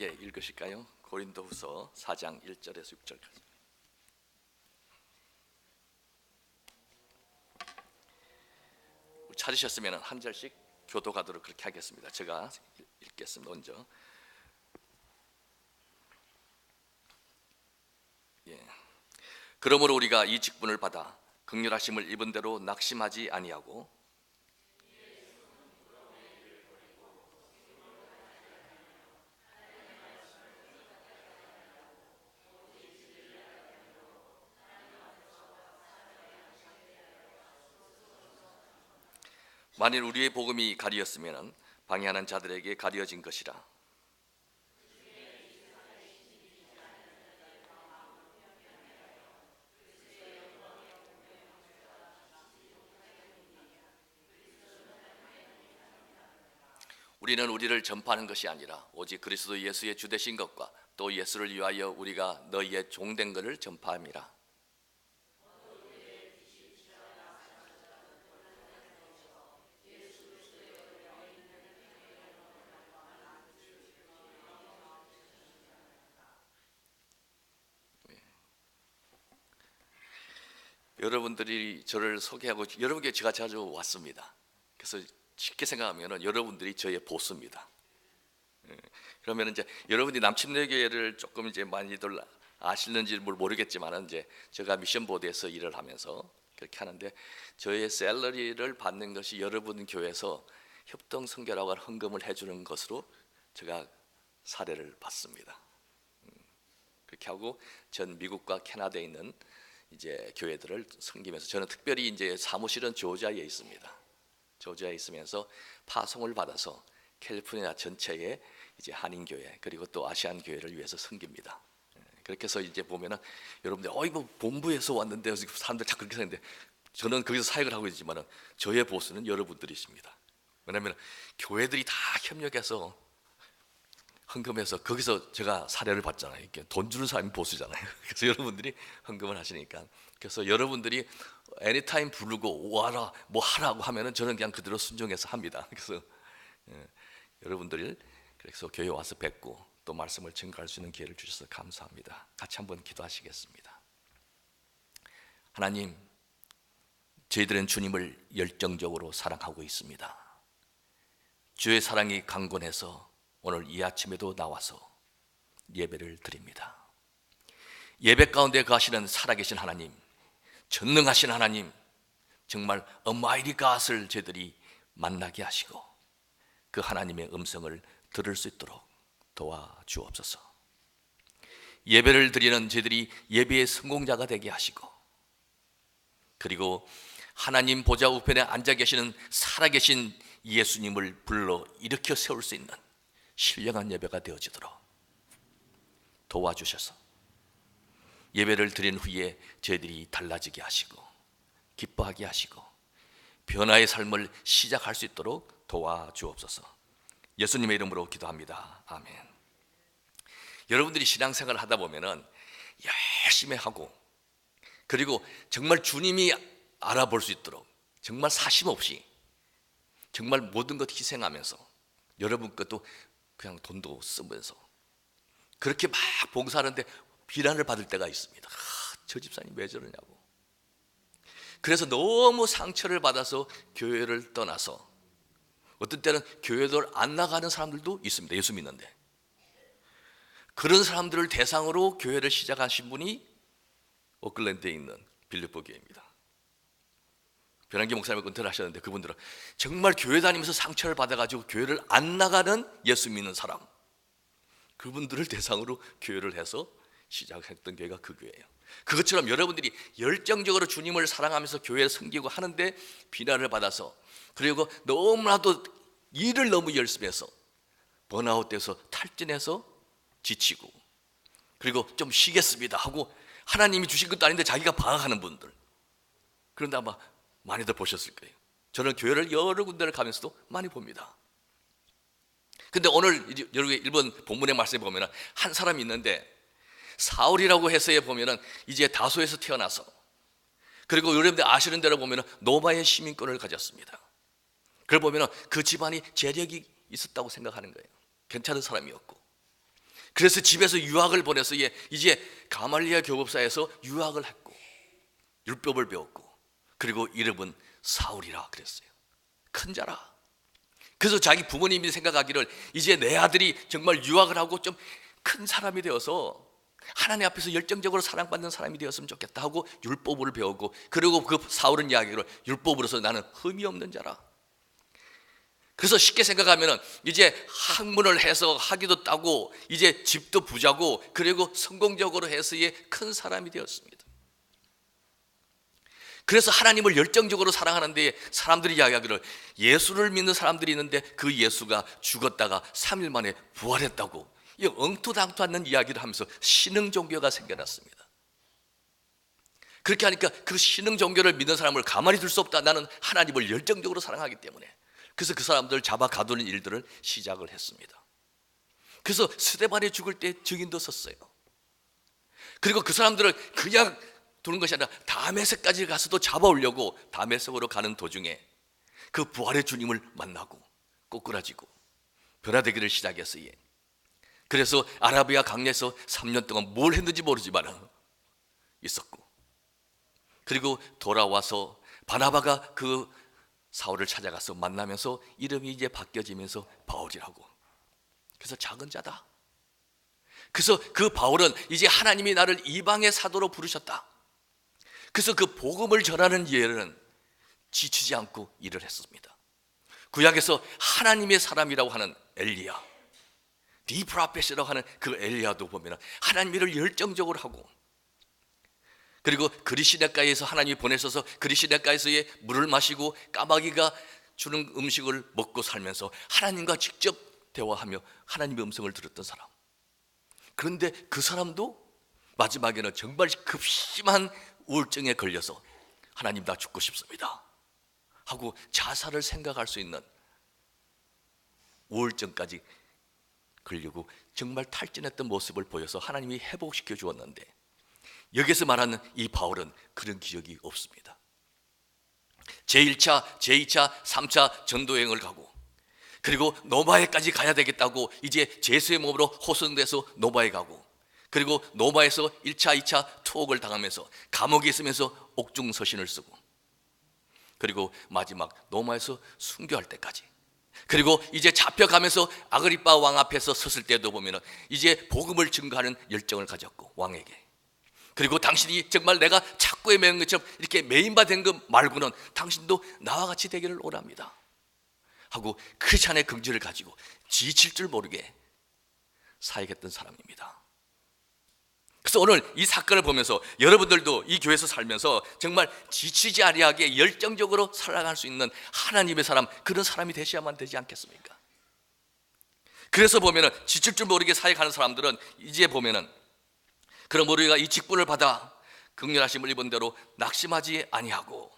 함께 읽으실까요? 고린도후서 4장 1절에서 6절까지. 찾으셨으면 한 절씩 교도가도록 그렇게 하겠습니다. 제가 읽겠습니다. 먼저 그러므로 우리가 이 직분을 받아 긍휼하심을 입은 대로 낙심하지 아니하고 만일 우리의 복음이 가리었으면 방해하는 자들에게 가려진 것이라. 우리는 우리를 전파하는 것이 아니라 오직 그리스도 예수의 주되신 것과 또 예수를 위하여 우리가 너희의 종된 것을 전파함이라. 여러분들이 저를 소개하고 여러분께 제가 자주 왔습니다. 그래서 쉽게 생각하면 여러분들이 저의 보스입니다. 그러면 이제 여러분이 남침내교회를 조금 이제 많이들 아시는지 모르겠지만 이제 제가 미션보드에서 일을 하면서 그렇게 하는데 저의 샐러리를 받는 것이 여러분 교회에서 협동선교라고 헌금을 해주는 것으로 제가 사례를 받습니다. 그렇게 하고 전 미국과 캐나다에 있는 이제 교회들을 섬기면서 저는 특별히 이제 사무실은 조지아에 있습니다. 조지아에 있으면서 파송을 받아서 캘리포니아 전체의 이제 한인교회 그리고 또 아시안 교회를 위해서 섬깁니다. 그렇게 해서 이제 보면은 여러분들 이거 본부에서 왔는데 사람들 다 그렇게 생각하는데 저는 거기서 사역을 하고 있지만은 저의 보스는 여러분들이십니다. 왜냐하면 교회들이 다 협력해서 헌금해서 거기서 제가 사례를 받잖아요. 이렇게 돈 주는 사람이 보스잖아요. 그래서 여러분들이 헌금을 하시니까 그래서 여러분들이 애니타임 부르고 와라 뭐 하라고 하면은 저는 그냥 그대로 순종해서 합니다. 그래서 여러분들이 그래서 교회 와서 뵙고 또 말씀을 증거할 수 있는 기회를 주셔서 감사합니다. 같이 한번 기도하시겠습니다. 하나님, 저희들은 주님을 열정적으로 사랑하고 있습니다. 주의 사랑이 강건해서 오늘 이 아침에도 나와서 예배를 드립니다. 예배 가운데 거하시는 살아계신 하나님, 전능하신 하나님, 정말 Almighty God을 저희들이 만나게 하시고 그 하나님의 음성을 들을 수 있도록 도와주옵소서. 예배를 드리는 저희들이 예배의 성공자가 되게 하시고 그리고 하나님 보좌 우편에 앉아 계시는 살아계신 예수님을 불러 일으켜 세울 수 있는 신령한 예배가 되어지도록 도와주셔서 예배를 드린 후에 저희들이 달라지게 하시고 기뻐하게 하시고 변화의 삶을 시작할 수 있도록 도와주옵소서. 예수님의 이름으로 기도합니다. 아멘. 여러분들이 신앙생활을 하다 보면은 열심히 하고 그리고 정말 주님이 알아볼 수 있도록 정말 사심 없이 정말 모든 것 희생하면서 여러분 것도 그냥 돈도 쓰면서 그렇게 막 봉사하는데 비난을 받을 때가 있습니다. 저 집사님 왜 저러냐고. 그래서 너무 상처를 받아서 교회를 떠나서 어떤 때는 교회를 안 나가는 사람들도 있습니다. 예수 믿는데 그런 사람들을 대상으로 교회를 시작하신 분이 오클랜드에 있는 빌립보 교회입니다. 변한기 목사님을 은퇴를 하셨는데 그분들은 정말 교회 다니면서 상처를 받아가지고 교회를 안 나가는 예수 믿는 사람 그분들을 대상으로 교회를 해서 시작했던 교회가 그 교회예요. 그것처럼 여러분들이 열정적으로 주님을 사랑하면서 교회를 섬기고 하는데 비난을 받아서 그리고 너무나도 일을 너무 열심히 해서 번아웃돼서 탈진해서 지치고 그리고 좀 쉬겠습니다 하고 하나님이 주신 것도 아닌데 자기가 방황하는 분들 그런데 아마 많이들 보셨을 거예요. 저는 교회를 여러 군데를 가면서도 많이 봅니다. 근데 오늘 여러분 일본 본문의 말씀에 보면 한 사람이 있는데 사울이라고 해서에 보면 이제 다소에서 태어나서 그리고 여러분들 아시는 대로 보면 노바의 시민권을 가졌습니다. 그걸 보면 그 집안이 재력이 있었다고 생각하는 거예요. 괜찮은 사람이었고 그래서 집에서 유학을 보내서 이제 가말리아 교법사에서 유학을 했고 율법을 배웠고, 그리고 이름은 사울이라 그랬어요. 큰 자라. 그래서 자기 부모님이 생각하기를 이제 내 아들이 정말 유학을 하고 좀 큰 사람이 되어서 하나님 앞에서 열정적으로 사랑받는 사람이 되었으면 좋겠다 하고 율법을 배우고, 그리고 그 사울은 이야기를 율법으로서 나는 흠이 없는 자라. 그래서 쉽게 생각하면 이제 학문을 해서 학위도 따고 이제 집도 부자고, 그리고 성공적으로 해서의 큰 사람이 되었습니다. 그래서 하나님을 열정적으로 사랑하는데 사람들이 이야기하기를 예수를 믿는 사람들이 있는데 그 예수가 죽었다가 3일 만에 부활했다고, 이 엉투당투 않는 이야기를 하면서 신흥 종교가 생겨났습니다. 그렇게 하니까 그 신흥 종교를 믿는 사람을 가만히 둘 수 없다. 나는 하나님을 열정적으로 사랑하기 때문에. 그래서 그 사람들을 잡아 가두는 일들을 시작을 했습니다. 그래서 스데반이 죽을 때 증인도 섰어요. 그리고 그 사람들을 그냥 두는 것이 아니라 다메섹까지 가서도 잡아오려고 다메섹으로 가는 도중에 그 부활의 주님을 만나고 꼬꾸라지고 변화되기를 시작했어요. 그래서 아라비아 강야에서 3년 동안 뭘 했는지 모르지만 있었고, 그리고 돌아와서 바나바가 그 사울을 찾아가서 만나면서 이름이 이제 바뀌어지면서 바울이라고. 그래서 작은 자다. 그래서 그 바울은 이제 하나님이 나를 이방의 사도로 부르셨다. 그래서 그 복음을 전하는 일은 지치지 않고 일을 했습니다. 구약에서 하나님의 사람이라고 하는 엘리야, 디프라펫이라고 하는 그 엘리야도 보면 하나님 일을 열정적으로 하고, 그리고 그리시네가에서 하나님이 보내셔서 그리시네가에서의 물을 마시고 까마귀가 주는 음식을 먹고 살면서 하나님과 직접 대화하며 하나님의 음성을 들었던 사람. 그런데 그 사람도 마지막에는 정말 급심한 우울증에 걸려서 하나님 나 죽고 싶습니다 하고 자살을 생각할 수 있는 우울증까지 걸리고 정말 탈진했던 모습을 보여서 하나님이 회복시켜 주었는데, 여기서 말하는 이 바울은 그런 기억이 없습니다. 제1차, 제2차, 3차 전도여행을 가고, 그리고 노바에까지 가야 되겠다고 이제 제수의 몸으로 호송돼서 노바에 가고, 그리고 노바에서 1차, 2차 투옥을 당하면서 감옥에 있으면서 옥중서신을 쓰고, 그리고 마지막 노마에서 순교할 때까지, 그리고 이제 잡혀가면서 아그리빠 왕 앞에서 섰을 때도 보면 이제 복음을 증거하는 열정을 가졌고 왕에게, 그리고 당신이 정말 내가 착고에 매은 것처럼 이렇게 매인바 된 것 말고는 당신도 나와 같이 되기를 원합니다 하고 크리스찬의 긍지를 가지고 지칠 줄 모르게 사역했던 사람입니다. 그래서 오늘 이 사건을 보면서 여러분들도 이 교회에서 살면서 정말 지치지 아니하게 열정적으로 살아갈 수 있는 하나님의 사람, 그런 사람이 되셔야만 되지 않겠습니까? 그래서 보면은 지칠 줄 모르게 사역하는 사람들은 이제 보면은, 그럼 우리가 이 직분을 받아 긍휼하심을 입은 대로 낙심하지 아니하고,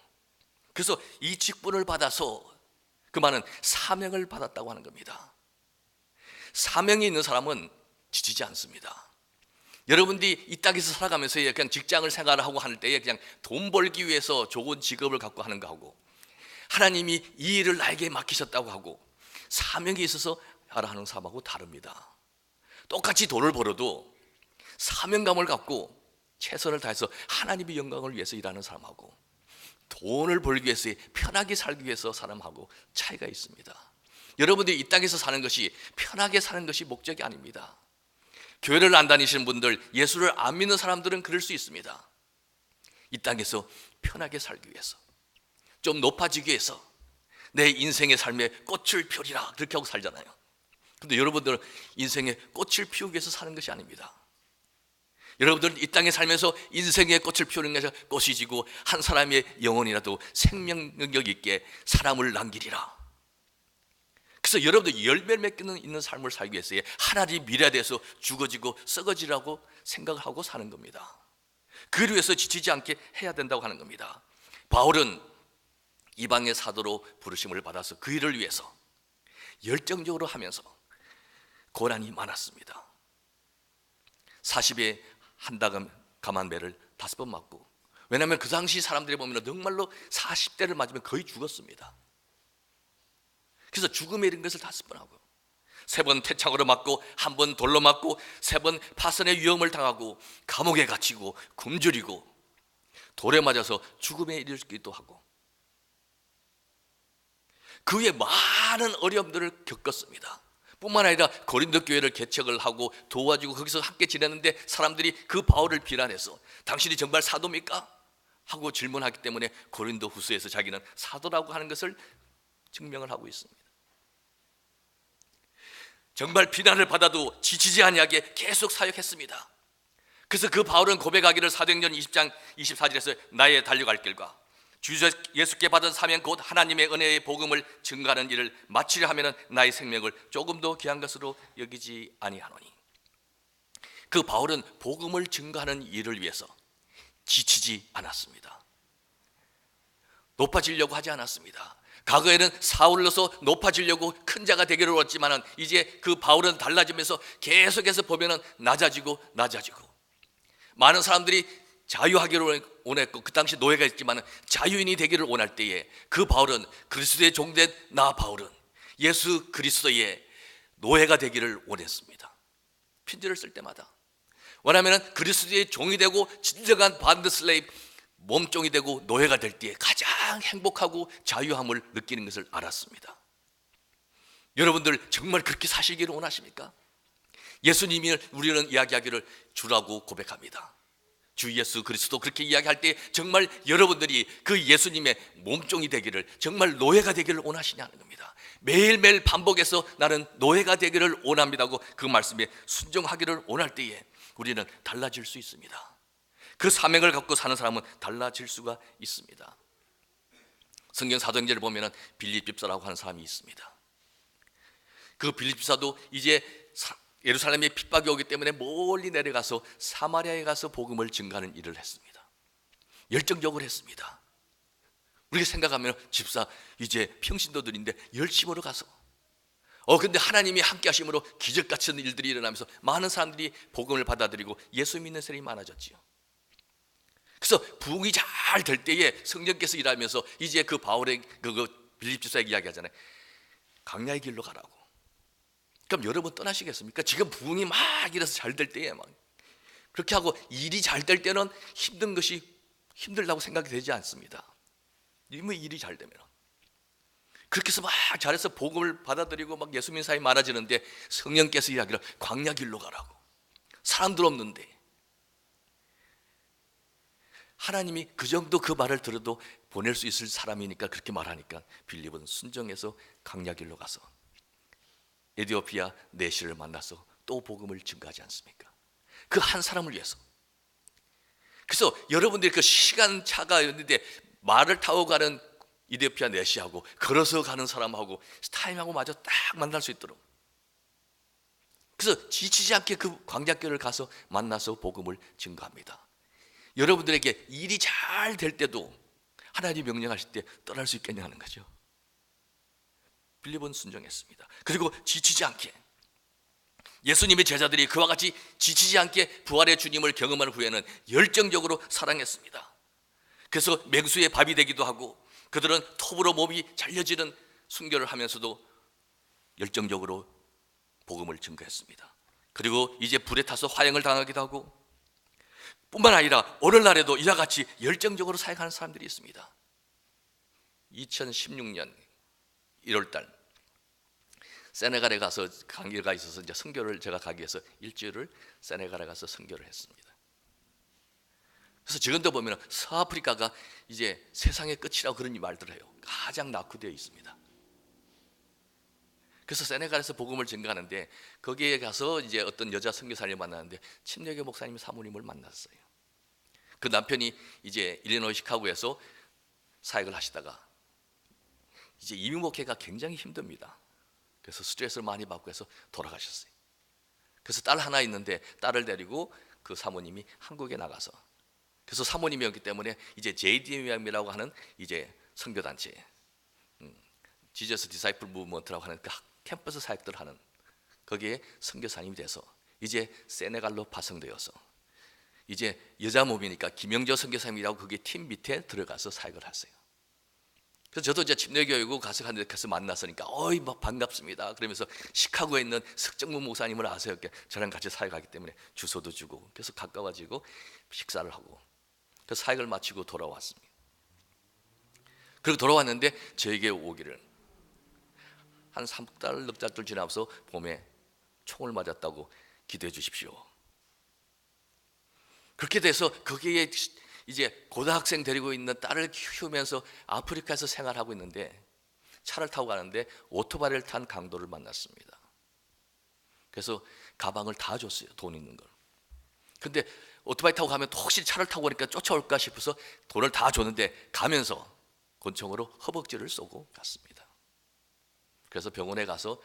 그래서 이 직분을 받아서 그 말은 사명을 받았다고 하는 겁니다. 사명이 있는 사람은 지치지 않습니다. 여러분들이 이 땅에서 살아가면서 그냥 직장을 생활하고 할 때에 그냥 돈 벌기 위해서 좋은 직업을 갖고 하는 거하고, 하나님이 이 일을 나에게 맡기셨다고 하고 사명이 있어서 하라 하는 사람하고 다릅니다. 똑같이 돈을 벌어도 사명감을 갖고 최선을 다해서 하나님의 영광을 위해서 일하는 사람하고 돈을 벌기 위해서 편하게 살기 위해서 사람하고 차이가 있습니다. 여러분들이 이 땅에서 사는 것이 편하게 사는 것이 목적이 아닙니다. 교회를 안 다니시는 분들, 예수를 안 믿는 사람들은 그럴 수 있습니다. 이 땅에서 편하게 살기 위해서, 좀 높아지기 위해서 내 인생의 삶에 꽃을 펴리라 그렇게 하고 살잖아요. 근데 여러분들은 인생에 꽃을 피우기 위해서 사는 것이 아닙니다. 여러분들은 이 땅에 살면서 인생의 꽃을 피우는 것이 아니라 꽃이 지고 한 사람의 영혼이라도 생명력 있게 사람을 남기리라. 그래서 여러분들 열매를 맺기는 있는 삶을 살기 위해서 하나님 미래에 대해서 죽어지고 썩어지라고 생각을 하고 사는 겁니다. 그를 위해서 지치지 않게 해야 된다고 하는 겁니다. 바울은 이방의 사도로 부르심을 받아서 그 일을 위해서 열정적으로 하면서 고난이 많았습니다. 40에 한 달 감한 매를 5번 맞고, 왜냐하면 그 당시 사람들이 보면 정말로 40대를 맞으면 거의 죽었습니다. 그래서 죽음에 이른 것을 5번 하고, 3번 태창으로 맞고 1번 돌로 맞고 3번 파선의 위험을 당하고 감옥에 갇히고 굶주리고 돌에 맞아서 죽음에 이르기도 하고 그 후에 많은 어려움들을 겪었습니다. 뿐만 아니라 고린도 교회를 개척을 하고 도와주고 거기서 함께 지냈는데 사람들이 그 바울을 비난해서 당신이 정말 사도입니까? 하고 질문하기 때문에 고린도 후서에서 자기는 사도라고 하는 것을 증명을 하고 있습니다. 정말 비난을 받아도 지치지 아니하게 계속 사역했습니다. 그래서 그 바울은 고백하기를 사도행전 20장 24절에서 나의 달려갈 길과 주 예수께 받은 사명 곧 하나님의 은혜의 복음을 증가하는 일을 마치려 하면 나의 생명을 조금도 귀한 것으로 여기지 아니하노니. 그 바울은 복음을 증가하는 일을 위해서 지치지 않았습니다. 높아지려고 하지 않았습니다. 과거에는 사울로서 높아지려고 큰 자가 되기를 원했지만 이제 그 바울은 달라지면서 계속해서 보면은 낮아지고 많은 사람들이 자유하기를 원했고 그 당시 노예가 있지만 자유인이 되기를 원할 때에 그 바울은 그리스도의 종된 나 바울은 예수 그리스도의 노예가 되기를 원했습니다. 편지를 쓸 때마다 원하면 그리스도의 종이 되고 진정한 반드 슬레이브 몸종이 되고 노예가 될 때에 가장 행복하고 자유함을 느끼는 것을 알았습니다. 여러분들 정말 그렇게 사시기를 원하십니까? 예수님이 우리는 이야기하기를 주라고 고백합니다. 주 예수 그리스도 그렇게 이야기할 때 정말 여러분들이 그 예수님의 몸종이 되기를 정말 노예가 되기를 원하시냐는 겁니다. 매일매일 반복해서 나는 노예가 되기를 원합니다고 그 말씀에 순종하기를 원할 때에 우리는 달라질 수 있습니다. 그 사명을 갖고 사는 사람은 달라질 수가 있습니다. 성경 사도행전을 보면 빌립 집사라고 하는 사람이 있습니다. 그 빌립 집사도 이제 예루살렘에 핍박이 오기 때문에 멀리 내려가서 사마리아에 가서 복음을 증가하는 일을 했습니다. 열정적으로 했습니다. 우리가 생각하면 집사 이제 평신도들인데 열심으로 가서 근데 하나님이 함께 하심으로 기적 같은 일들이 일어나면서 많은 사람들이 복음을 받아들이고 예수 믿는 사람이 많아졌지요. 그래서 부흥이 잘 될 때에 성령께서 일하면서 이제 그 바울의 그 빌립 집사에게 이야기하잖아요. 광야의 길로 가라고. 그럼 여러분 떠나시겠습니까? 지금 부흥이 막 일어서 잘 될 때에 막 그렇게 하고 일이 잘 될 때는 힘든 것이 힘들다고 생각이 되지 않습니다. 이미 일이 잘 되면 그렇게 해서 막 잘해서 복음을 받아들이고 막 예수 믿는 사람이 많아지는데 성령께서 이야기를 광야 길로 가라고. 사람들 없는데 하나님이 그 정도 그 말을 들어도 보낼 수 있을 사람이니까 그렇게 말하니까 빌립은 순종해서 광야 길로 가서 에티오피아 내시를 만나서 또 복음을 증가하지 않습니까? 그 한 사람을 위해서. 그래서 여러분들이 그 시간차가 있는데 말을 타고 가는 에티오피아 내시하고 걸어서 가는 사람하고 타임하고 마저 딱 만날 수 있도록. 그래서 지치지 않게 그 광야길을 가서 만나서 복음을 증가합니다. 여러분들에게 일이 잘 될 때도 하나님 명령하실 때 떠날 수 있겠냐는 거죠. 빌립은 순종했습니다. 그리고 지치지 않게 예수님의 제자들이 그와 같이 지치지 않게 부활의 주님을 경험한 후에는 열정적으로 사랑했습니다. 그래서 맹수의 밥이 되기도 하고 그들은 톱으로 몸이 잘려지는 순교를 하면서도 열정적으로 복음을 증거했습니다. 그리고 이제 불에 타서 화형을 당하기도 하고 뿐만 아니라 오늘날에도 이와 같이 열정적으로 사역하는 사람들이 있습니다. 2016년 1월달 세네갈에 가서 강의가 있어서 이제 선교를 제가 가기 위해서 일주일을 세네갈에 가서 선교를 했습니다. 그래서 지금도 보면 서아프리카가 이제 세상의 끝이라고 그런 말들을 해요. 가장 낙후되어 있습니다. 그래서 세네갈에서 복음을 증거하는데 거기에 가서 이제 어떤 여자 선교사님을 만났는데 침례교 목사님 사모님을 만났어요. 그 남편이 이제 일리노이 시카고에서 사역을 하시다가 이제 이민 목회가 굉장히 힘듭니다. 그래서 스트레스를 많이 받고 해서 돌아가셨어요. 그래서 딸 하나 있는데 딸을 데리고 그 사모님이 한국에 나가서 그래서 사모님이었기 때문에 이제 JDM이라고 하는 이제 선교단체 지저스 디사이플 무브먼트라고 하는 그 캠퍼스 사역들을 하는 거기에 선교사님이 돼서 이제 세네갈로 파송되어서 이제 여자 몸이니까 김영조 선교사님이라고 그게 팀 밑에 들어가서 사역을 했어요. 그래서 저도 이제 침례교육고 가서 만났으니까 어이 막 반갑습니다. 그러면서 시카고에 있는 석정문 목사님을 아세요? 저랑 같이 사역하기 때문에 주소도 주고 그래서 가까워지고 식사를 하고 그 사역을 마치고 돌아왔습니다. 그리고 돌아왔는데 저에게 오기를 한 3달, 4달 지나서 봄에 총을 맞았다고 기도해 주십시오. 그렇게 돼서 거기에 이제 고등학생 데리고 있는 딸을 키우면서 아프리카에서 생활하고 있는데 차를 타고 가는데 오토바이를 탄 강도를 만났습니다. 그래서 가방을 다 줬어요. 돈 있는 걸. 근데 오토바이 타고 가면 또 혹시 차를 타고 오니까 쫓아올까 싶어서 돈을 다 줬는데 가면서 권총으로 허벅지를 쏘고 갔습니다. 그래서 병원에 가서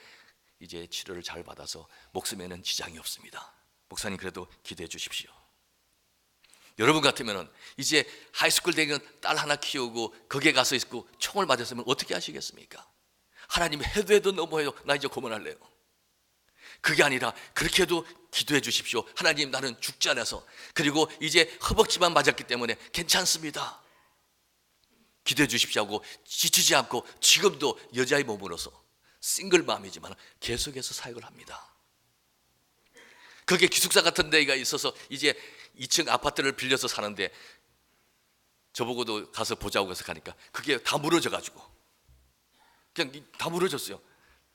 이제 치료를 잘 받아서 목숨에는 지장이 없습니다. 목사님 그래도 기도해 주십시오. 여러분 같으면 이제 하이스쿨 되면 딸 하나 키우고 거기에 가서 있고 총을 맞았으면 어떻게 하시겠습니까? 하나님 해도 너무 해도 나 이제 고문할래요. 그게 아니라 그렇게 해도 기도해 주십시오. 하나님 나는 죽지 않아서 그리고 이제 허벅지만 맞았기 때문에 괜찮습니다. 기도해 주십시오 하고 지치지 않고 지금도 여자의 몸으로서 싱글맘이지만 계속해서 사역을 합니다. 그게 기숙사 같은 데가 있어서 이제 2층 아파트를 빌려서 사는데 저보고도 가서 보자고 해서 가니까 그게 다 무너져 가지고 그냥 다 무너졌어요.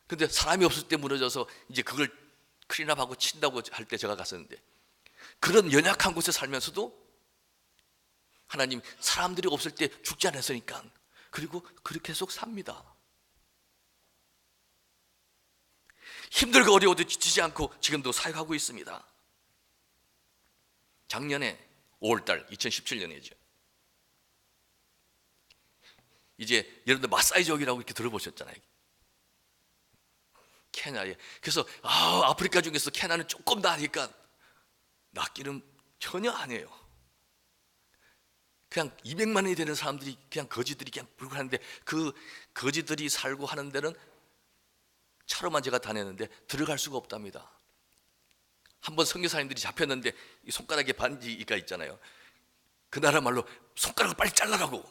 근데 사람이 없을 때 무너져서 이제 그걸 클린업하고 친다고 할 때 제가 갔었는데 그런 연약한 곳에 살면서도 하나님 사람들이 없을 때 죽지 않았으니까 그리고 그렇게 계속 삽니다. 힘들고 어려워도 지치지 않고 지금도 사역하고 있습니다. 작년에 5월달 2017년이죠. 이제 여러분들 마사이족이라고 이렇게 들어보셨잖아요. 케냐에. 그래서 아프리카 중에서 케냐는 조금 나으니까 낫기는 전혀 아니에요. 그냥 200만이 되는 사람들이 그냥 거지들이 그냥 불고 하는데 그 거지들이 살고 하는 데는 차로만 제가 다녔는데 들어갈 수가 없답니다. 한번 선교사님들이 잡혔는데 이 손가락에 반지가 있잖아요. 그 나라 말로 손가락을 빨리 잘라라고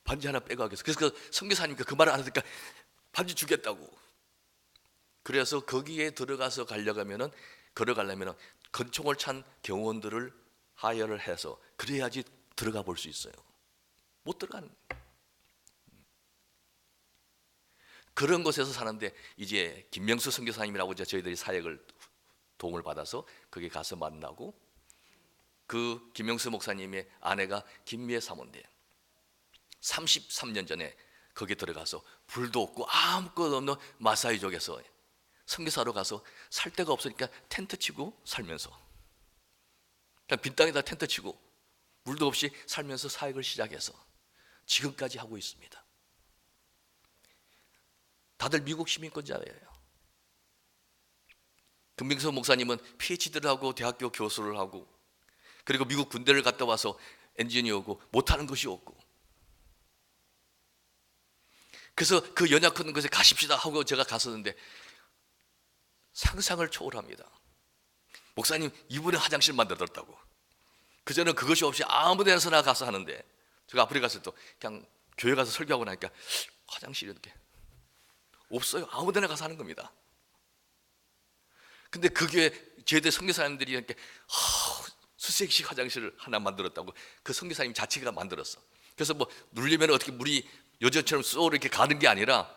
반지 하나 빼가게 해서 그래서 그 선교사님께 그 말을 안 하니까 반지 주겠다고. 그래서 거기에 들어가서 가려면 걸어가려면 권총을 찬 경호원들을 하여를 해서 그래야지 들어가 볼 수 있어요. 못 들어가는 거예요. 그런 곳에서 사는데 이제 김명수 선교사님이라고 이제 저희들이 사역을 도움을 받아서 거기 가서 만나고 그 김명수 목사님의 아내가 김미애 사모인데 33년 전에 거기 들어가서 불도 없고 아무것도 없는 마사이족에서 선교사로 가서 살 데가 없으니까 텐트 치고 살면서 그냥 빈 땅에다 텐트 치고 물도 없이 살면서 사역을 시작해서 지금까지 하고 있습니다. 다들 미국 시민권자예요. 김명수 목사님은 PhD를 하고 대학교 교수를 하고 그리고 미국 군대를 갔다 와서 엔지니어고 못하는 것이 없고 그래서 그 연약한 곳에 가십시다 하고 제가 갔었는데 상상을 초월합니다. 목사님 이분의 화장실 만들었다고. 그전에는 그것이 없이 아무 데서나 가서 하는데 제가 아프리카 갔을 때 그냥 교회 가서 설교하고 나니까 화장실이 이렇게 없어요. 아무 데나 가서 하는 겁니다. 근데 그 교회 제대 선교사님들이 이렇게 수색식 화장실을 하나 만들었다고 그 선교사님 자체가 만들었어. 그래서 뭐 눌리면 어떻게 물이 요즘처럼 쏘 이렇게 가는 게 아니라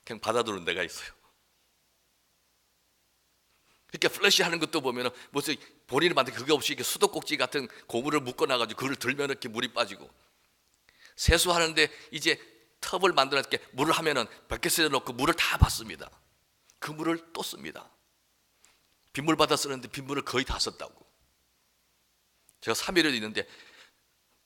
그냥 받아들는 데가 있어요. 그러니까 플래시 하는 것도 보면은 무슨 본인이 만든 그게 없이 이렇게 수도꼭지 같은 고무를 묶어놔가지고 그걸 들면 이렇게 물이 빠지고 세수하는데 이제 텁을 만들어 이렇게 물을 하면은 바켓에 넣고 물을 다 받습니다. 그 물을 또 씁니다. 빗물 받아 쓰는데 빗물을 거의 다 썼다고. 제가 3일을 있는데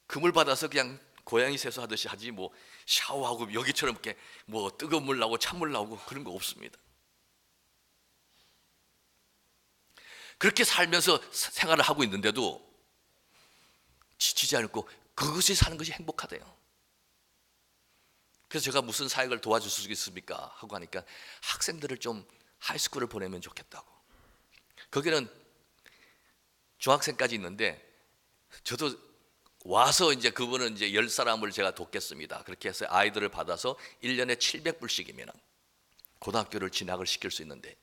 그 물 받아서 그냥 고양이 세수하듯이 하지 뭐 샤워하고 여기처럼 이렇게 뭐 뜨거운 물 나오고 찬물 나오고 그런 거 없습니다. 그렇게 살면서 생활을 하고 있는데도 지치지 않고 그것이 사는 것이 행복하대요. 그래서 제가 무슨 사역을 도와줄 수 있습니까? 하고 하니까 학생들을 좀 하이스쿨을 보내면 좋겠다고. 거기는 중학생까지 있는데 저도 와서 이제 그분은 이제 10사람을 제가 돕겠습니다. 그렇게 해서 아이들을 받아서 1년에 700불씩이면 고등학교를 진학을 시킬 수 있는데,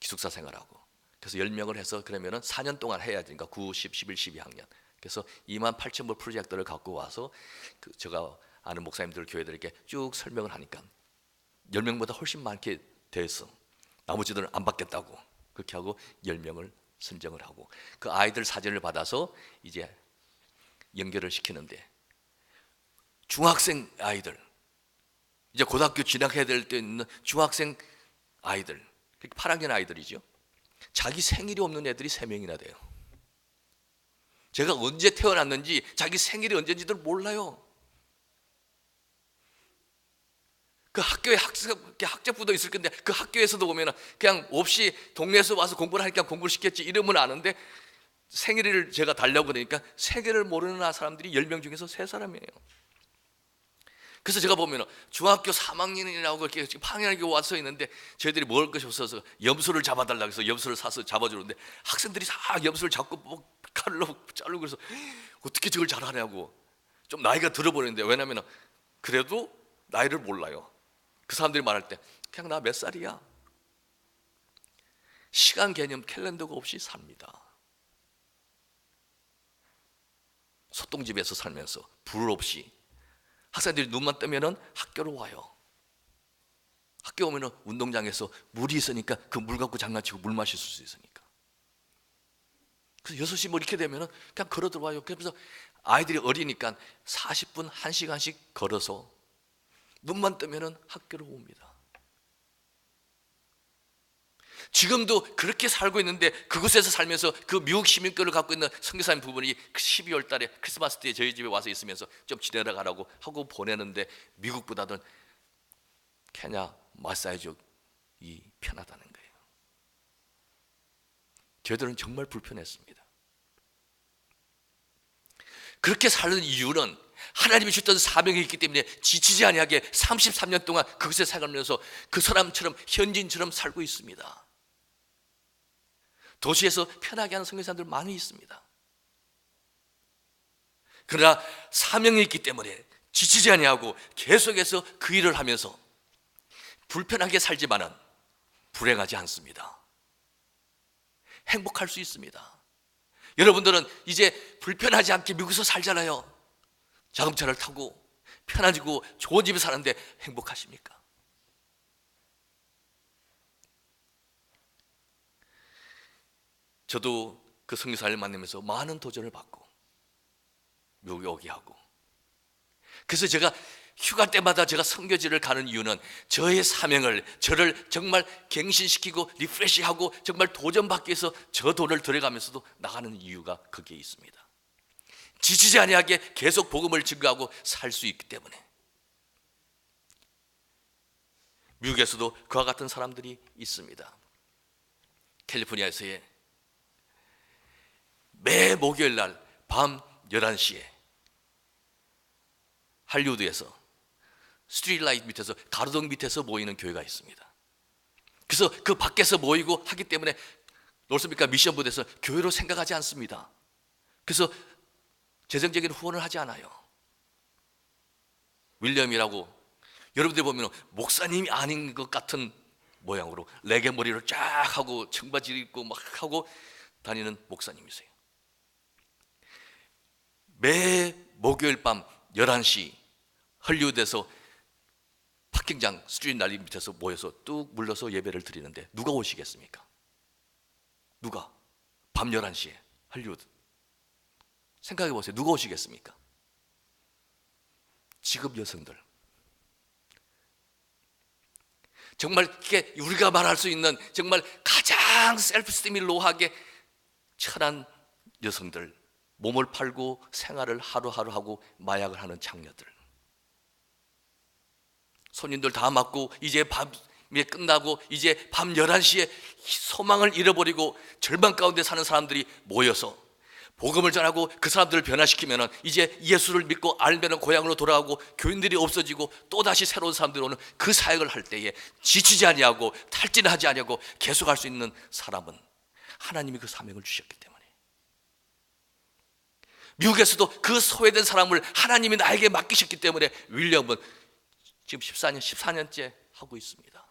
기숙사 생활하고. 그래서 10명을 해서 그러면은 4년 동안 해야 되니까 9, 10, 11, 12학년. 그래서 28,000불 프로젝트를 갖고 와서 제가 아는 목사님들 교회들에게 쭉 설명을 하니까 10명보다 훨씬 많게 돼서 나머지들은 안 받겠다고 그렇게 하고 10명을 선정을 하고, 그 아이들 사진을 받아서 이제 연결을 시키는데, 중학생 아이들, 이제 고등학교 진학해야 될 때 있는 중학생 아이들, 8학년 아이들이죠. 자기 생일이 없는 애들이 3명이나 돼요. 제가 언제 태어났는지 자기 생일이 언제인지도 몰라요. 그 학교에 학적부도 있을 건데 그 학교에서도 보면 그냥 없이 동네에서 와서 공부를 하니까 공부를 시켰지 이름은 아는데 생일을 제가 달라고 그러니까 생일을 모르는 사람들이 10명 중에서 3사람이에요. 그래서 제가 보면 중학교 3학년이라고 이렇게 방향하게 와서 있는데 저희들이 먹을 것이 없어서 염소를 잡아달라고 해서 염소를 사서 잡아주는데 학생들이 다 염소를 잡고 뭐 칼로 자르고, 그래서 어떻게 저걸 잘하냐고 좀 나이가 들어 보이는데, 왜냐면 그래도 나이를 몰라요. 그 사람들이 말할 때 그냥 나 몇 살이야, 시간 개념 캘린더가 없이 삽니다. 소똥집에서 살면서 불 없이 학생들이 눈만 뜨면은 학교로 와요. 학교 오면은 운동장에서 물이 있으니까 그 물 갖고 장난치고 물 마실 수 있으니까. 그래서 6시 뭐 이렇게 되면은 그냥 걸어 들어와요. 그래서 아이들이 어리니까 40분 1시간씩 걸어서 눈만 뜨면은 학교로 옵니다. 지금도 그렇게 살고 있는데, 그곳에서 살면서 그 미국 시민권을 갖고 있는 선교사님 부분이 12월 달에 크리스마스 때 저희 집에 와서 있으면서 좀 지내러 가라고 하고 보내는데, 미국보다는 케냐 마사이족이 편하다는 거예요. 저희들은 정말 불편했습니다. 그렇게 사는 이유는 하나님이 주셨던 사명이 있기 때문에 지치지 아니하게 33년 동안 그곳에 살면서 그 사람처럼 현지인처럼 살고 있습니다. 도시에서 편하게 하는 선교사님들 많이 있습니다. 그러나 사명이 있기 때문에 지치지 아니하고 계속해서 그 일을 하면서 불편하게 살지만은 불행하지 않습니다. 행복할 수 있습니다. 여러분들은 이제 불편하지 않게 미국에서 살잖아요. 자동차를 타고 편해지고 좋은 집에 사는데 행복하십니까? 저도 그 선교사를 만나면서 많은 도전을 받고 미국에 오게 하고, 그래서 제가 휴가 때마다 제가 선교지를 가는 이유는 저의 사명을, 저를 정말 갱신시키고 리프레시하고 정말 도전받기 위해서 저 돈을 들여가면서도 나가는 이유가 거기에 있습니다. 지치지 아니하게 계속 복음을 증거하고 살 수 있기 때문에. 미국에서도 그와 같은 사람들이 있습니다. 캘리포니아에서의 매 목요일 날 밤 11시에 할리우드에서 스트리트라이트 밑에서, 가로등 밑에서 모이는 교회가 있습니다. 그래서 그 밖에서 모이고 하기 때문에 노스미카 미션 부대에서 교회로 생각하지 않습니다. 그래서 재정적인 후원을 하지 않아요. 윌리엄이라고, 여러분들 보면 목사님이 아닌 것 같은 모양으로 레게 머리를 쫙 하고 청바지 입고 막 하고 다니는 목사님이세요. 매 목요일 밤 11시 헐리우드에서 파킹장 스트리트 난리 밑에서 모여서 뚝 물러서 예배를 드리는데 누가 오시겠습니까? 누가? 밤 11시에 헐리우드. 생각해 보세요. 누가 오시겠습니까? 직업 여성들. 정말 이게 우리가 말할 수 있는 정말 가장 셀프스팀이 로하게 천한 여성들, 몸을 팔고 생활을 하루하루 하고 마약을 하는 장녀들. 손님들 다 맞고 이제 밤이 끝나고 이제 밤 11시에 소망을 잃어버리고 절망 가운데 사는 사람들이 모여서 복음을 전하고 그 사람들을 변화시키면 이제 예수를 믿고 알면 고향으로 돌아가고 교인들이 없어지고 또다시 새로운 사람들이 오는 그 사역을 할 때에 지치지 아니하고 탈진하지 아니하고 계속할 수 있는 사람은 하나님이 그 사명을 주셨기 때문에. 미국에서도 그 소외된 사람을 하나님이 나에게 맡기셨기 때문에 윌리엄은 지금 14년째 하고 있습니다.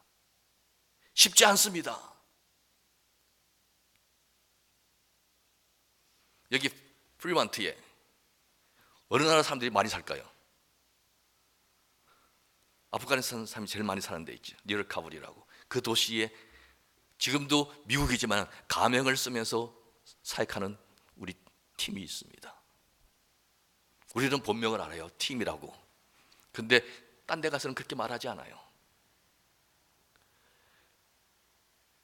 쉽지 않습니다. 여기 프리먼트에 어느 나라 사람들이 많이 살까요? 아프가니스탄 사람이 제일 많이 사는 데 있죠. 니르 카불이라고. 그 도시에 지금도 미국이지만 가명을 쓰면서 사역하는 우리 팀이 있습니다. 우리는 본명을 알아요. 팀이라고. 근데 딴 데 가서는 그렇게 말하지 않아요.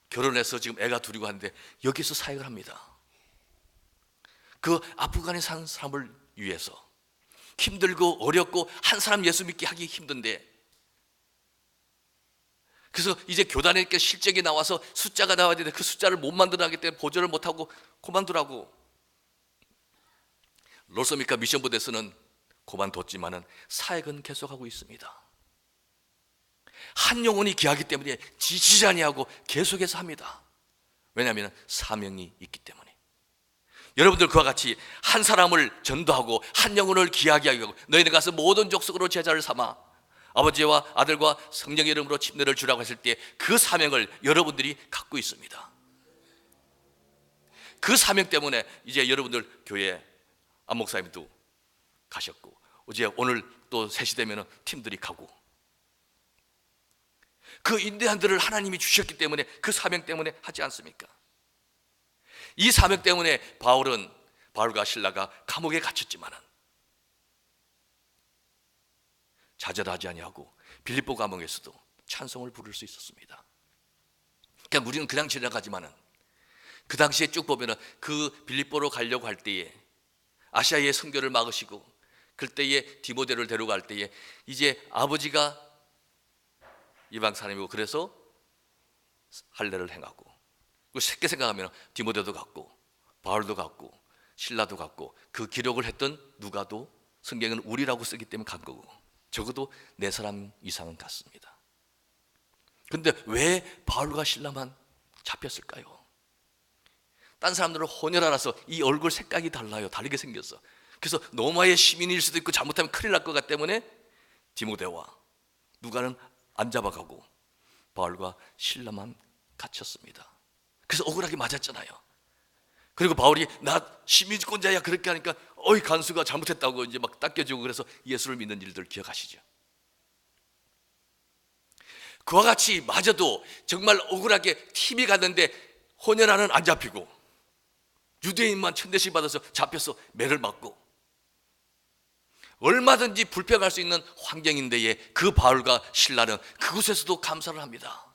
결혼해서 지금 애가 둘이고 하는데 여기서 사역을 합니다. 그 아프가니스탄 사람을 위해서 힘들고 어렵고 한 사람 예수 믿게 하기 힘든데, 그래서 이제 교단에 실적이 나와서 숫자가 나와야 되는데 그 숫자를 못 만들어가기 때문에 보조를 못하고 그만두라고. 로서미카 미션 부대에서는 그만뒀지만은 사역은 계속하고 있습니다. 한 영혼이 귀하기 때문에 지치지 아니하고 계속해서 합니다. 왜냐하면 사명이 있기 때문에. 여러분들 그와 같이 한 사람을 전도하고 한 영혼을 귀하게 하고 너희는 가서 모든 족속으로 제자를 삼아 아버지와 아들과 성령의 이름으로 침례를 주라고 했을 때 그 사명을 여러분들이 갖고 있습니다. 그 사명 때문에 이제 여러분들 교회 안 목사님도 가셨고 이제 오늘 또 3시 되면 팀들이 가고, 그 인도한들을 하나님이 주셨기 때문에 그 사명 때문에 하지 않습니까? 이 사명 때문에 바울과 실라가 감옥에 갇혔지만은 좌절하지 아니하고 빌립보 감옥에서도 찬송을 부를 수 있었습니다. 그냥 우리는 그냥 지나가지만은 그 당시에 쭉 보면은 그 빌립보로 가려고 할 때에 아시아의 선교를 막으시고 그때에 디모데를 데려갈 때에 이제 아버지가 이방 사람이고 그래서 할례를 행하고, 쉽게 생각하면 디모데도 갔고 바울도 갔고 신라도 갔고 그 기록을 했던 누가도 성경은 우리라고 쓰기 때문에 간 거고 적어도 4사람 이상은 갔습니다. 근데 왜 바울과 신라만 잡혔을까요? 딴 사람들은 혼혈하라서 이 얼굴 색깔이 달라요. 다르게 생겼어. 그래서 로마의 시민일 수도 있고 잘못하면 큰일 날 것 때문에 디모데와 누가는 안 잡아가고 바울과 신라만 갇혔습니다. 그래서 억울하게 맞았잖아요. 그리고 바울이 나 시민권자야 그렇게 하니까 어이 간수가 잘못했다고 이제 막 닦여주고 그래서 예수를 믿는 일들 기억하시죠? 그와 같이 마저도 정말 억울하게 팀이 갔는데 혼혈하는 안 잡히고 유대인만 천대씩 받아서 잡혀서 매를 맞고 얼마든지 불평할 수 있는 환경인데에 그 바울과 신라는 그곳에서도 감사를 합니다.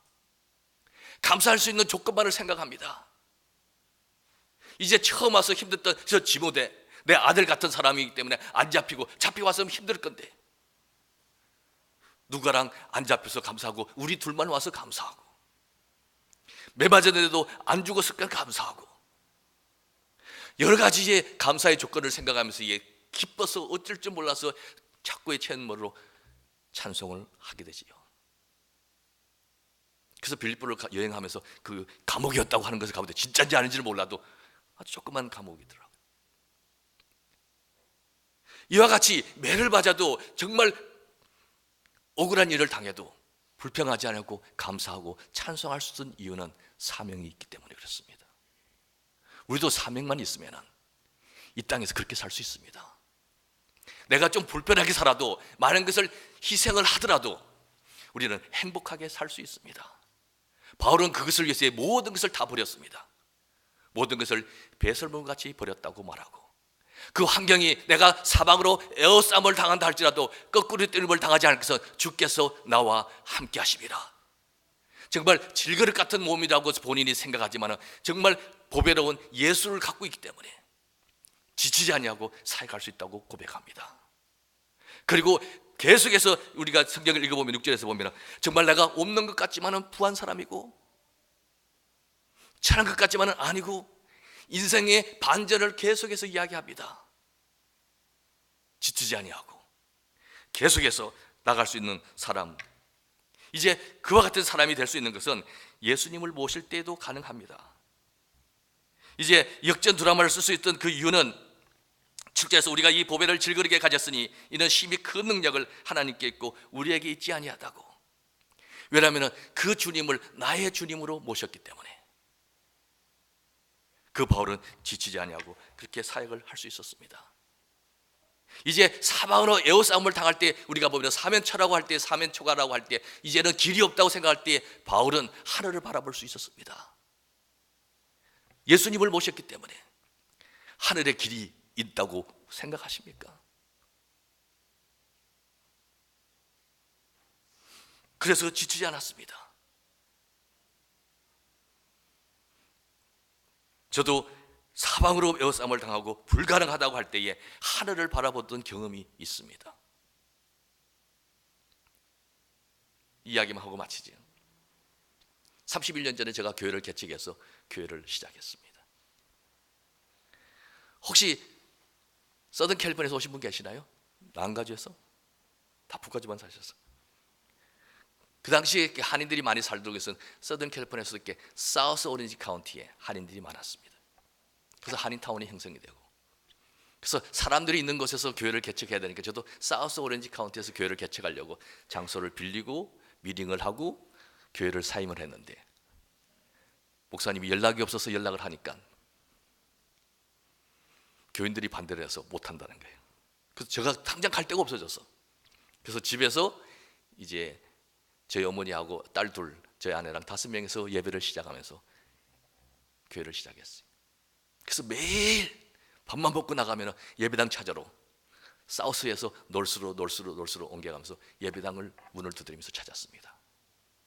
감사할 수 있는 조건만을 생각합니다. 이제 처음 와서 힘들던 저 디모데, 내 아들 같은 사람이기 때문에 안 잡히고 잡혀왔으면 힘들 건데 누가랑 안 잡혀서 감사하고 우리 둘만 와서 감사하고 매 맞았는데도 안 죽었을까 감사하고 여러 가지의 감사의 조건을 생각하면서 기뻐서 어쩔 줄 몰라서 자꾸의 채널로 찬송을 하게 되지요. 그래서 빌립보를 여행하면서 그 감옥이었다고 하는 것을 가보되 진짜인지 아닌지를 몰라도 아주 조그만 감옥이더라고요. 이와 같이 매를 맞아도 정말 억울한 일을 당해도 불평하지 않고 감사하고 찬송할 수 있는 이유는 사명이 있기 때문에 그렇습니다. 우리도 사명만 있으면 이 땅에서 그렇게 살 수 있습니다. 내가 좀 불편하게 살아도 많은 것을 희생을 하더라도 우리는 행복하게 살 수 있습니다. 바울은 그것을 위해서 모든 것을 다 버렸습니다. 모든 것을 배설물같이 버렸다고 말하고 그 환경이 내가 사방으로 에워싸움을 당한다 할지라도 거꾸로 뜨림을 당하지 않을 것은 주께서 나와 함께 하심이라. 정말 질그릇 같은 몸이라고 본인이 생각하지만 정말 보배로운 예수를 갖고 있기 때문에 지치지 아니하고 사역할 수 있다고 고백합니다. 그리고 계속해서 우리가 성경을 읽어보면 6절에서 보면 정말 내가 없는 것 같지만은 부한 사람이고 잘한 것 같지만은 아니고 인생의 반전을 계속해서 이야기합니다. 지치지 아니하고 계속해서 나갈 수 있는 사람, 이제 그와 같은 사람이 될 수 있는 것은 예수님을 모실 때에도 가능합니다. 이제 역전 드라마를 쓸 수 있던 그 이유는 7절에서 우리가 이 보배를 질그리게 가졌으니 이는 심히 큰 능력을 하나님께 있고 우리에게 있지 아니하다고. 왜냐하면 그 주님을 나의 주님으로 모셨기 때문에. 그 바울은 지치지 아니하고 그렇게 사역을 할 수 있었습니다. 이제 사방으로 애워싸움을 당할 때, 우리가 보면 사면초라고 할 때, 사면초가라고 할 때, 이제는 길이 없다고 생각할 때 바울은 하늘을 바라볼 수 있었습니다. 예수님을 모셨기 때문에. 하늘의 길이 있다고 생각하십니까? 그래서 지치지 않았습니다. 저도 사방으로 에워싸움을 당하고 불가능하다고 할 때에 하늘을 바라보던 경험이 있습니다. 이야기만 하고 마치죠. 31년 전에 제가 교회를 개척해서 교회를 시작했습니다. 혹시 서든 캘리포니아에서 오신 분 계시나요? 랑가주에서? 다 북가주만 사셨어. 그 당시에 한인들이 많이 살던 곳은 서든 캘리포니아에서 이렇게 사우스 오렌지 카운티에 한인들이 많았습니다. 그래서 한인타운이 형성이 되고, 그래서 사람들이 있는 곳에서 교회를 개척해야 되니까 저도 사우스 오렌지 카운티에서 교회를 개척하려고 장소를 빌리고 미팅을 하고 교회를 사임을 했는데, 목사님이 연락이 없어서 연락을 하니까 교인들이 반대를 해서 못한다는 거예요. 그래서 제가 당장 갈 데가 없어졌어. 그래서 집에서 이제 저희 어머니하고 딸 둘, 저희 아내랑 5명이서 예배를 시작하면서 교회를 시작했어요. 그래서 매일 밥만 먹고 나가면 예배당 찾아러 사우스에서 놀수로 옮겨가면서 예배당을 문을 두드리면서 찾았습니다.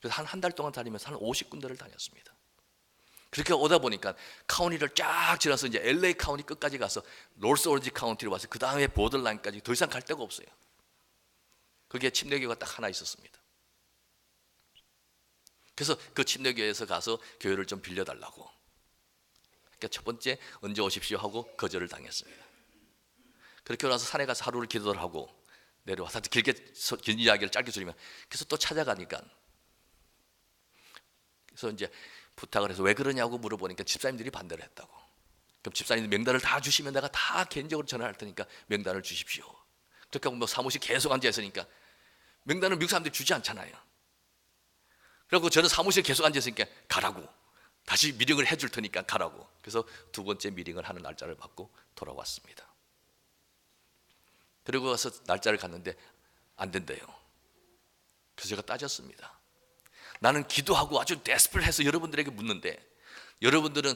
그래서 한 달 동안 다니면서 한 50군데를 다녔습니다. 그렇게 오다 보니까 카운티를 쫙 지나서 이제 LA 카운티 끝까지 가서 노스 오렌지 카운티로 와서 그 다음에 보더라인까지 더 이상 갈 데가 없어요. 거기에 침례교회가 딱 하나 있었습니다. 그래서 그 침례교회에서 가서 교회를 좀 빌려달라고. 그러니까 첫 번째 언제 오십시오 하고 거절을 당했습니다. 그렇게 나서 산에 가서 하루를 기도를 하고 내려와서 긴 이야기를 짧게 줄이면, 그래서 또 찾아가니까, 그래서 이제 부탁을 해서 왜 그러냐고 물어보니까 집사님들이 반대를 했다고. 그럼 집사님들 명단을 다 주시면 내가 다 개인적으로 전화할 테니까 명단을 주십시오. 그렇게 하고 뭐 사무실 계속 앉아 있으니까 명단을 미국 사람들이 주지 않잖아요. 그리고 저는 사무실 계속 앉아 있으니까 가라고, 다시 미팅을 해줄 테니까 가라고. 그래서 두 번째 미팅을 하는 날짜를 받고 돌아왔습니다. 그리고 와서 날짜를 갔는데 안 된대요. 그래서 제가 따졌습니다. 나는 기도하고 아주 데스플해서 여러분들에게 묻는데, 여러분들은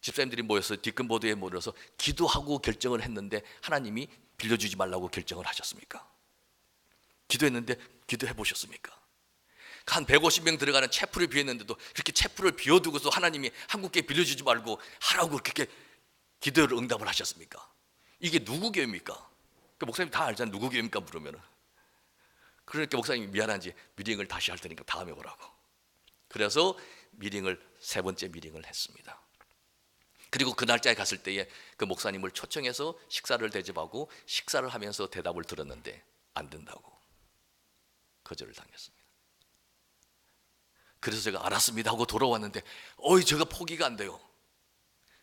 집사님들이 모여서 뒷근보드에 모여서 기도하고 결정을 했는데 하나님이 빌려주지 말라고 결정을 하셨습니까? 기도했는데 기도해 보셨습니까? 한 150명 들어가는 채플을 비웠는데도 그렇게 채플을 비워두고서 하나님이 한국교회 빌려주지 말고 하라고 그렇게 기도를 응답을 하셨습니까? 이게 누구 교회입니까? 그러니까 목사님 다 알잖아요. 누구 교회입니까? 물으면. 그러니까 목사님이 미안한지 미팅을 다시 할 테니까 다음에 오라고. 그래서 미팅을, 세 번째 미팅을 했습니다. 그리고 그 날짜에 갔을 때에 그 목사님을 초청해서 식사를 대접하고 식사를 하면서 대답을 들었는데 안 된다고 거절을 당했습니다. 그래서 제가 알았습니다 하고 돌아왔는데 제가 포기가 안 돼요.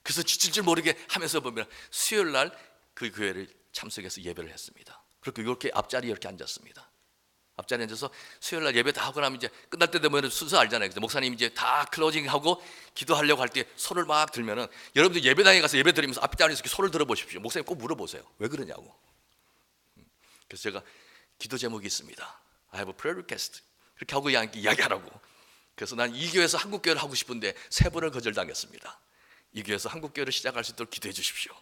그래서 지칠 줄 모르게 하면서 보면 수요일 날 그 교회를 참석해서 예배를 했습니다. 그리고 이렇게 앞자리에 이렇게 앉았습니다. 앞자리에 앉아서 수요일 날 예배 다 하고 나면 이제 끝날 때 되면 순서 알잖아요. 그래서 목사님 이제 다 클로징하고 기도하려고 할 때 손을 막 들면은, 여러분들 예배당에 가서 예배 드리면서 앞자리에서 이렇게 손을 들어보십시오. 목사님 꼭 물어보세요. 왜 그러냐고. 그래서 제가 기도 제목이 있습니다. I have a prayer request. 그렇게 하고 이야기하라고. 그래서 난 이 교회에서 한국교회를 하고 싶은데 3번을 거절당했습니다. 이 교회에서 한국교회를 시작할 수 있도록 기도해 주십시오.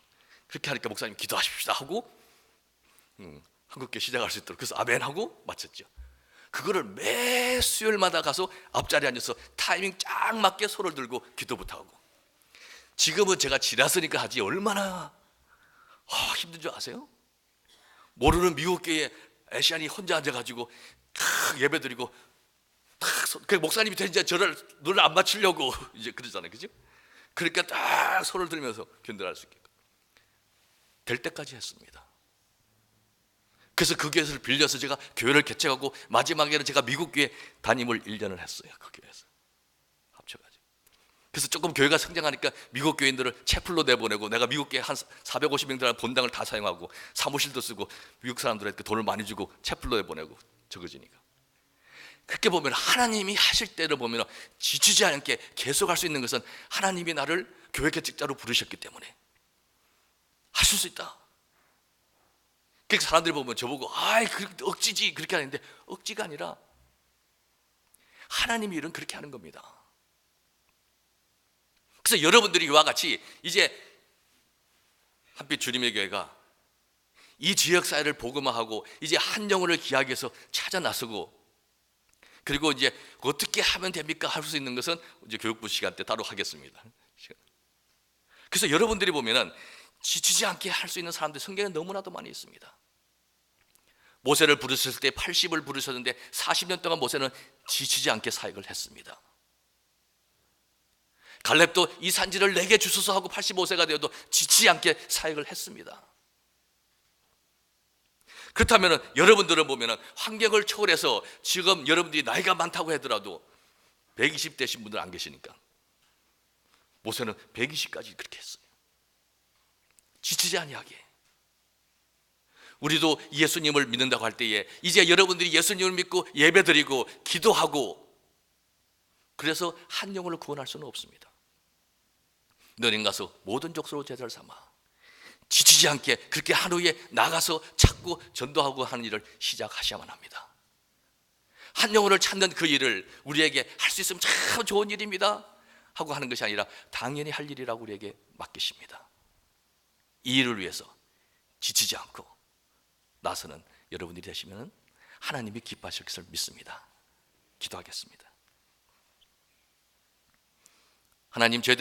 그렇게 하니까 목사님 기도하십시다 하고 한국교회 시작할 수 있도록, 그래서 아멘 하고 마쳤죠. 그거를 매 수요일마다 가서 앞자리에 앉아서 타이밍 쫙 맞게 손을 들고 기도부터 하고. 지금은 제가 지났으니까 하지 얼마나 힘든 줄 아세요? 모르는 미국 교회 애시안이 혼자 앉아가지고 예배 드리고 그 목사님이 이제 저를 눈을 안 맞추려고 이제 그러잖아요, 그죠? 그러니까 딱 손을 들면서 견뎌할 수 있게끔 될 때까지 했습니다. 그래서 그 교회를 빌려서 제가 교회를 개척하고 마지막에는 제가 미국 교회 담임을 1년을 했어요. 그 교회에서 합쳐가지고. 그래서 조금 교회가 성장하니까 미국 교인들을 채플로 내보내고, 내가 미국 교회 한 450명들 본당을 다 사용하고 사무실도 쓰고 미국 사람들한테 돈을 많이 주고 채플로 내보내고 적어지니까. 그렇게 보면 하나님이 하실 때를 보면 지치지 않게 계속할 수 있는 것은 하나님이 나를 교회 개척자로 부르셨기 때문에 하실 수 있다. 그래서 사람들이 보면 저보고 아이 억지지 그렇게 하는데, 억지가 아니라 하나님의 일은 그렇게 하는 겁니다. 그래서 여러분들이 이와 같이 이제 한빛 주님의 교회가 이 지역사회를 복음화하고 이제 한 영혼을 기하기 위해서 찾아 나서고, 그리고 이제 어떻게 하면 됩니까? 할 수 있는 것은 이제 교육부 시간 때 따로 하겠습니다. 그래서 여러분들이 보면은 지치지 않게 할 수 있는 사람들 성경에 너무나도 많이 있습니다. 모세를 부르셨을 때 80을 부르셨는데 40년 동안 모세는 지치지 않게 사역을 했습니다. 갈렙도 이 산지를 내게 주소서 하고 85세가 되어도 지치지 않게 사역을 했습니다. 그렇다면 여러분들은 보면 환경을 초월해서 지금 여러분들이 나이가 많다고 하더라도 120 되신 분들 안 계시니까 모세는 120까지 그렇게 했어요. 지치지 아니하게. 우리도 예수님을 믿는다고 할 때에 이제 여러분들이 예수님을 믿고 예배드리고 기도하고, 그래서 한 영혼을 구원할 수는 없습니다. 너는 가서 모든 족속으로 제자를 삼아 지치지 않게 그렇게 하루에 나가서 찾고 전도하고 하는 일을 시작하셔야만 합니다. 한 영혼을 찾는 그 일을 우리에게 할 수 있으면 참 좋은 일입니다 하고 하는 것이 아니라 당연히 할 일이라고 우리에게 맡기십니다. 이 일을 위해서 지치지 않고 나서는 여러분들이 되시면 하나님이 기뻐하실 것을 믿습니다. 기도하겠습니다. 하나님, 저희들